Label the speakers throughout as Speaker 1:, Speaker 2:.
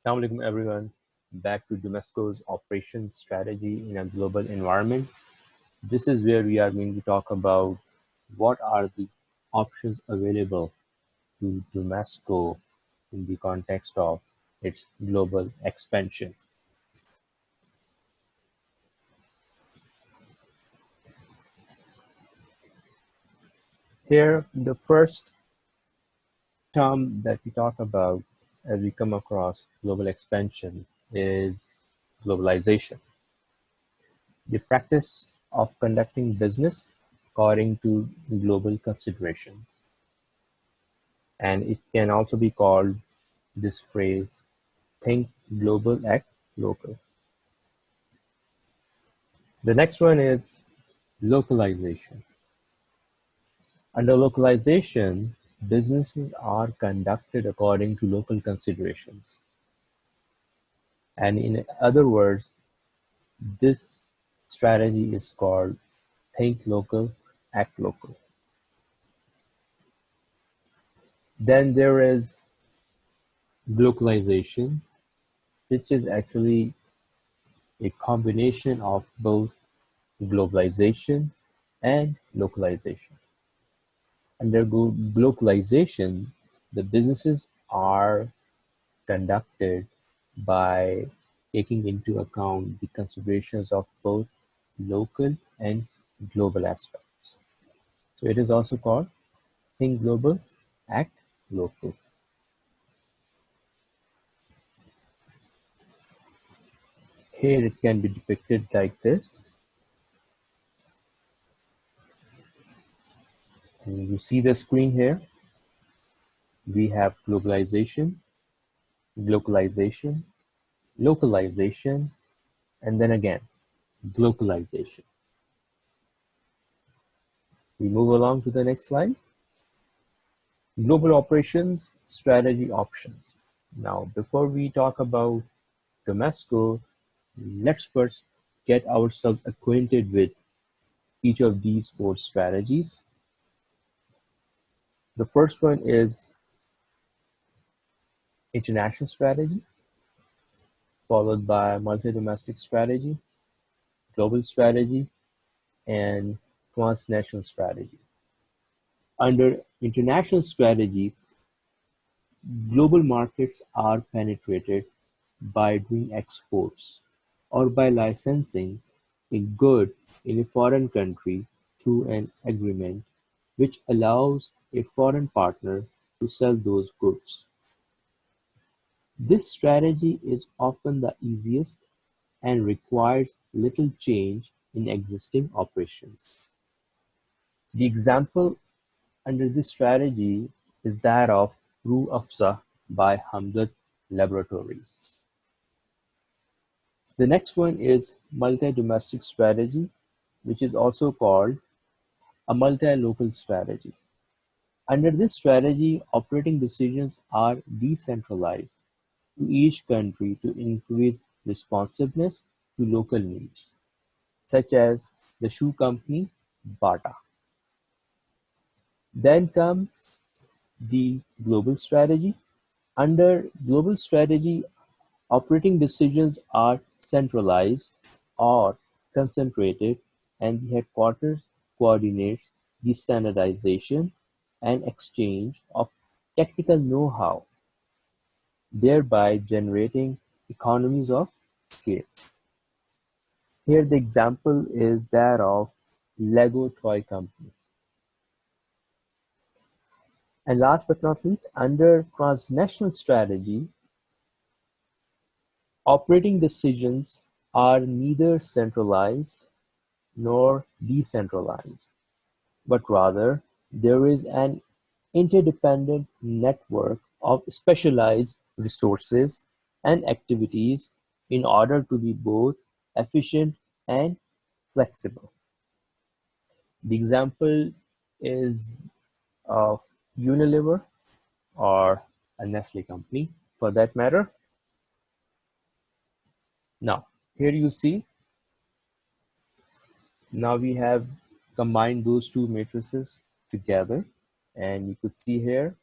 Speaker 1: Assalamu alaikum everyone. Back to DOMESCO's operations strategy in a global environment. This is where we are going to talk about what are the options available to DOMESCO in the context of its global expansion. Here, the first term that we talk about as we come across global expansion is globalization. The practice of conducting business according to global considerations. And it can also be called this phrase, think global, act local. The next one is localization. Under localization, businesses are conducted according to local considerations. And in other words, this strategy is called think local, act local. Then there is glocalization, which is actually a combination of both globalization and localization. Under glocalization, the businesses are conducted by taking into account the considerations of both local and global aspects. So it is also called think global, act local. Here it can be depicted like this. And you see the screen here. We have globalization, glocalization, localization, and then again, glocalization. We move along to the next slide. Global operations strategy options. Now, before we talk about DOMESCO, let's first get ourselves acquainted with each of these four strategies. The first one is international strategy, followed by multi-domestic strategy, global strategy, and transnational strategy. Under international strategy, global markets are penetrated by doing exports or by licensing a good in a foreign country through an agreement which allows a foreign partner to sell those goods. This strategy is often the easiest and requires little change in existing operations. The example under this strategy is that of Rue Afza by Hamdard Laboratories. The next one is multi-domestic strategy, which is also called a multi-local strategy. Under this strategy, operating decisions are decentralized to each country to increase responsiveness to local needs, such as the shoe company Bata. Then comes the global strategy. Under global strategy, operating decisions are centralized or concentrated, and the headquarters coordinates the standardization and exchange of technical know-how, thereby generating economies of scale. Here the example is that of Lego toy company. And last but not least, under transnational strategy, operating decisions are neither centralized nor decentralized, but rather there is an interdependent network of specialized resources and activities in order to be both efficient and flexible. The example is of Unilever or a Nestle company for that matter. Now, here you see, now we have combined those two matrices together, and you could see here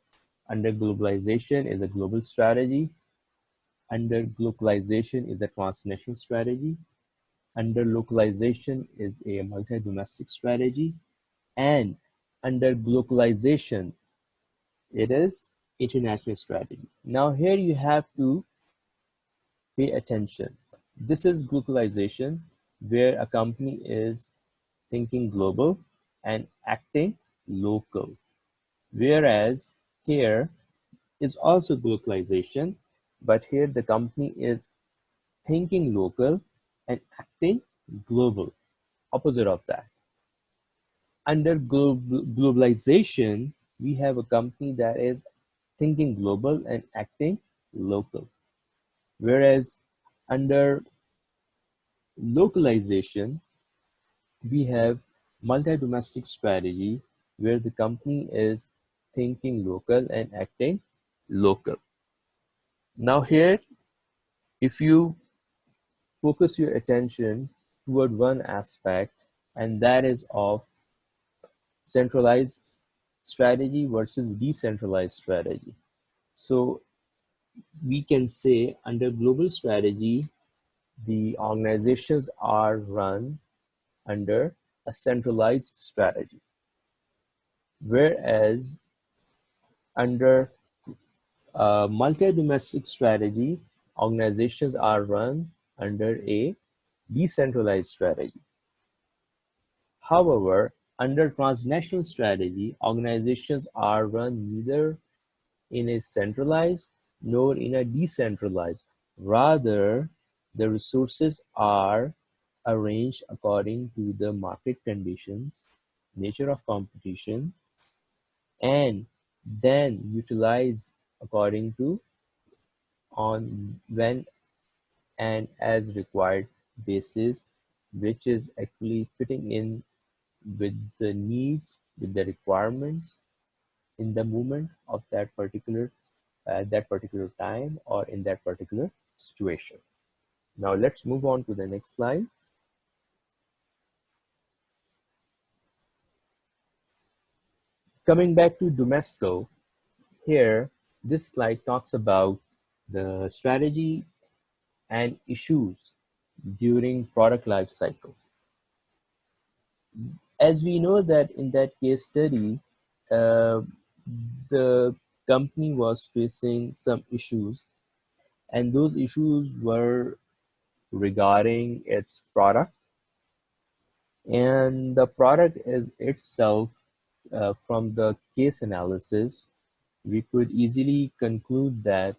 Speaker 1: under globalization is a global strategy, Under glocalization is a transnational strategy. Under localization is a multi-domestic strategy. And under glocalization, it is international strategy. Now here you have to pay attention. This is glocalization, where a company is thinking global and acting local. Whereas here is also glocalization, but here the company is thinking local and acting global. Opposite of that. Under globalization, we have a company that is thinking global and acting local. Whereas under localization, we have multi-domestic strategy where the company is thinking local and acting local. Now here, if you focus your attention toward one aspect, and that is of centralized strategy versus decentralized strategy. So we can say under global strategy, the organizations are run under a centralized strategy, whereas under a multi-domestic strategy, organizations are run under a decentralized strategy. However, under transnational strategy, organizations are run neither in a centralized nor in a decentralized. Rather, the resources are arranged according to the market conditions, nature of competition, and then utilized according to on when and as required basis, which is actually fitting in with the needs, with the requirements in the moment of that particular time or in that particular situation. Now let's move on to the next slide. Coming back to DOMESCO, here this slide talks about the strategy and issues during product life cycle. As we know that in that case study, uh, the company was facing some issues, and those issues were regarding its product, and the product is itself, from the case analysis, we could easily conclude that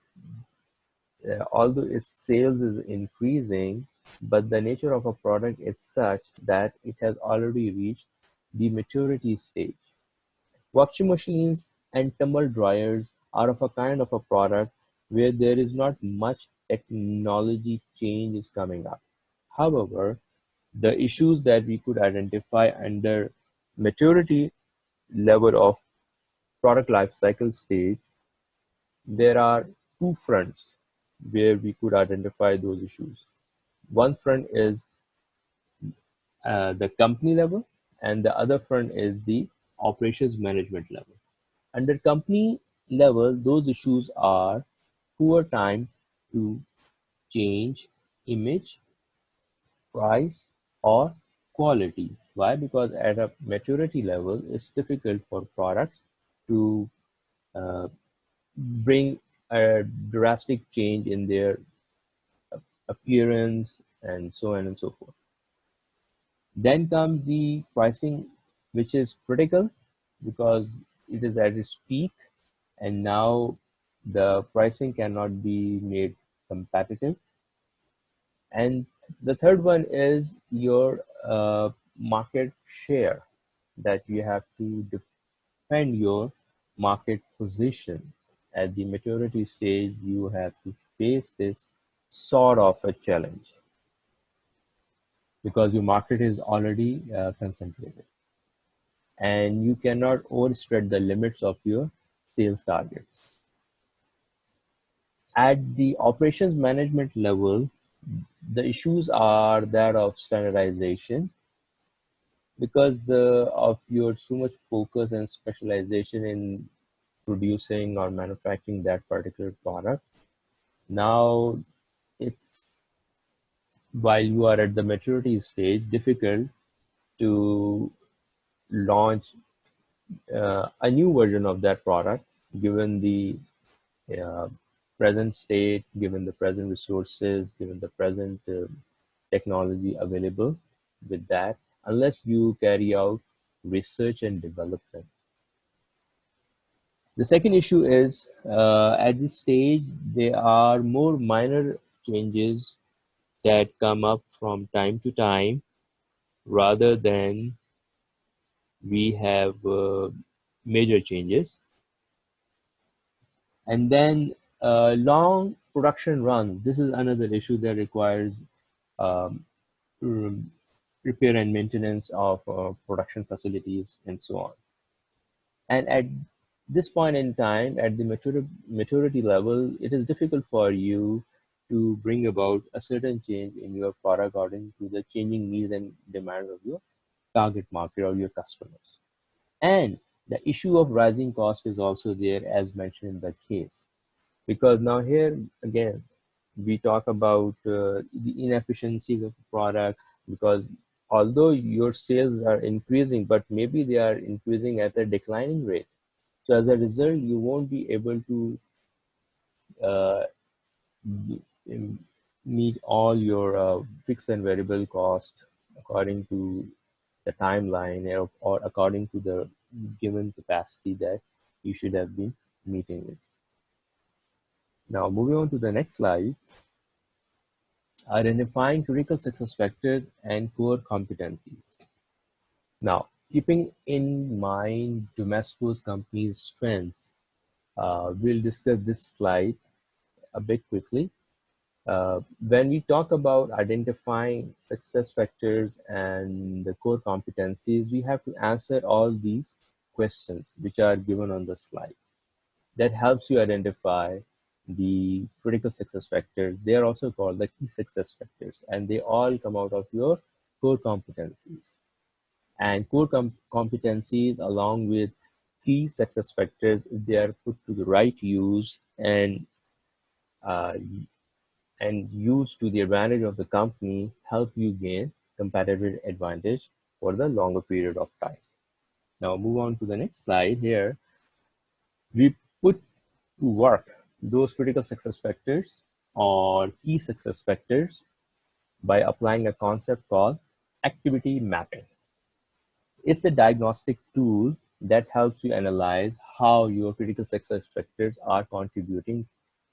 Speaker 1: although its sales is increasing, but the nature of a product is such that it has already reached the maturity stage. Washing machines and tumble dryers are of a kind of a product where there is not much technology change is coming up. However, the issues that we could identify under maturity level of product life cycle stage, there are two fronts where we could identify those issues. One front is the company level, and the other front is the operations management level. Under company level, those issues are poor time to change image, price, or quality. Why? Because at a maturity level, it's difficult for products to uh, bring a drastic change in their appearance and so on and so forth. Then comes the pricing, which is critical because it is at its peak, and now the pricing cannot be made competitive. And the third one is your market share, that you have to defend your market position. At the maturity stage, you have to face this sort of a challenge because your market is already concentrated and you cannot overspread the limits of your sales targets. At the operations management level, the issues are that of standardization because of your so much focus and specialization in producing or manufacturing that particular product. Now, it's while you are at the maturity stage, difficult to launch a new version of that product given the uh, present state, given the present resources, given the present technology available with that, unless you carry out research and development. The second issue is at this stage, there are more minor changes that come up from time to time rather than we have major changes. And then long production run. This is another issue that requires um, repair and maintenance of production facilities and so on. And at this point in time, at the maturity level, it is difficult for you to bring about a certain change in your product according to the changing needs and demands of your target market or your customers. And the issue of rising cost is also there, as mentioned in the case, because now here again we talk about the inefficiencies of the product, because although your sales are increasing, but maybe they are increasing at a declining rate. So as a result, you won't be able to uh, meet all your fixed and variable cost according to the timeline, or according to the given capacity that you should have been meeting with. Now, moving on to the next slide, identifying critical success factors and core competencies. Now, keeping in mind DOMESCO's company's strengths, we'll discuss this slide a bit quickly. When we talk about identifying success factors and the core competencies, we have to answer all these questions which are given on the slide. That helps you identify the critical success factors. They are also called the key success factors, and they all come out of your core competencies. And core competencies, along with key success factors, if they are put to the right use uh, and used to the advantage of the company, help you gain competitive advantage for the longer period of time. Now move on to the next slide. Here we put to work those critical success factors or key success factors by applying a concept called activity mapping. It's a diagnostic tool that helps you analyze how your critical success factors are contributing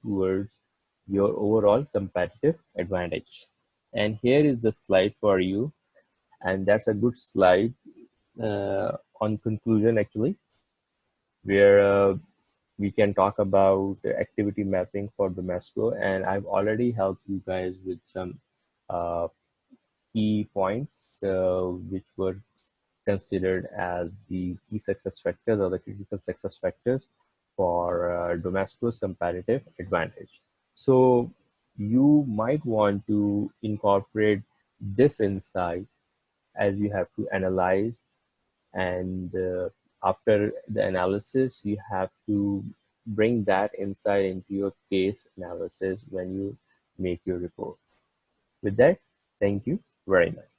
Speaker 1: towards your overall competitive advantage. And here is the slide for you, and that's a good slide on conclusion actually, where we can talk about activity mapping for DOMESCO, and I've already helped you guys with some uh, key points which were considered as the key success factors or the critical success factors for DOMESCO's competitive advantage. So you might want to incorporate this insight as you have to analyze, and after the analysis, you have to bring that insight into your case analysis when you make your report. With that, thank you very much.